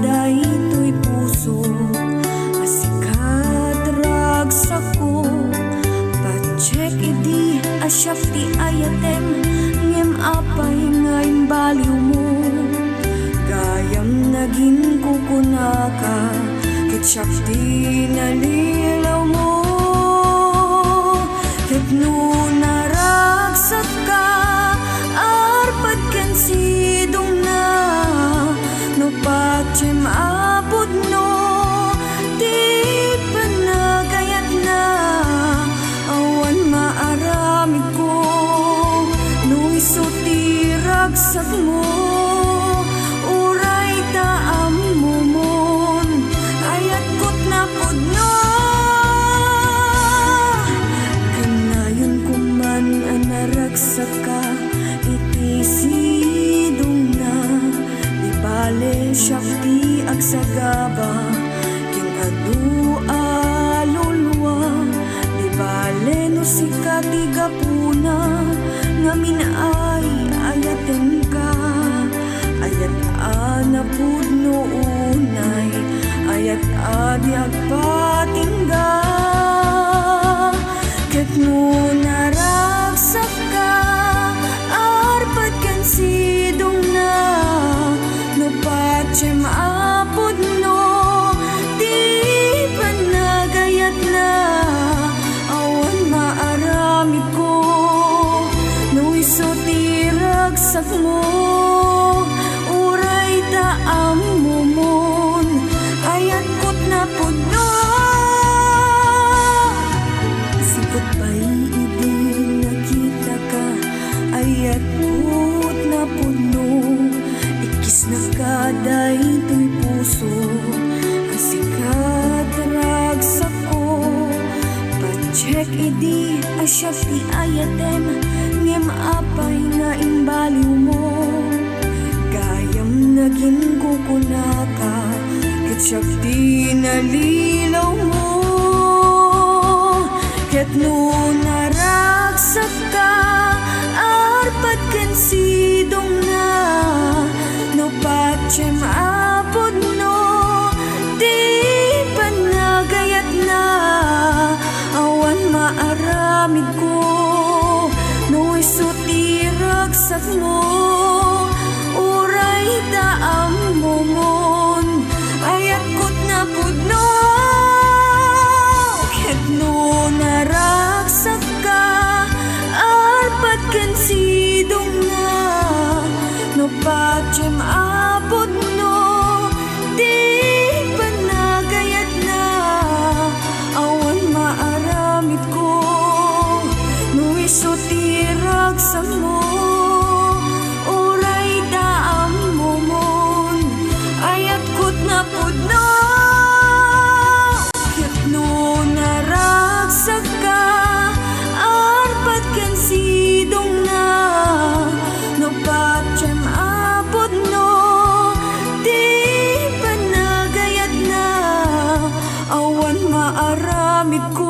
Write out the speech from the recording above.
daytoy puso asikat ragsako pacheck idi asyap ti ayatem ngem apay ngayon baliw mo gayam naging kukunaka ketsyap di nalilaw mo ket no naragsak ka arpad kan sidong na no pacem apod no di panagayat na awan maaramid ko no iso ti ragsak mo uray taam momon ayat kot na pod no kanayon kuman anaragsak ka iti sidong na di bale siyak ti agsagaba king adu alulwa di bale no sikat ti gapuna ngamin ay ayaten ka ayat anapud no unay ayat adi agpatingga ket no naragsak ka arpad kan sidong na no pacem apod no di panagayat na awan maaramid ko no iso ti ragsak mo uray taam momon ayat kot na pod no sipot pa'y idi nakita ka ayat kot na pod no ikis na kaday to'y puso asikat ragsak ko pacheck idi asyap ti ayatem ngem apay nga imbaliw mo gayam naging kukunaka ketsyap ti nalilaw mo ket no naragsak ka arpad kan sidong na no pacem apod no di panagayat na awan maaramid ko no iso ti ragsak mo uray taam momon ayat kot na pod no ket no naragsak ka arpad kan sidong na no pacem apod no di panagayat na awan maaramid ko no iso ti ragsak mo uray taam momon ayat kot na pod no ket no naragsak ka arpad kan sidong na no pacem apod no di panagayat na awan maaramid ko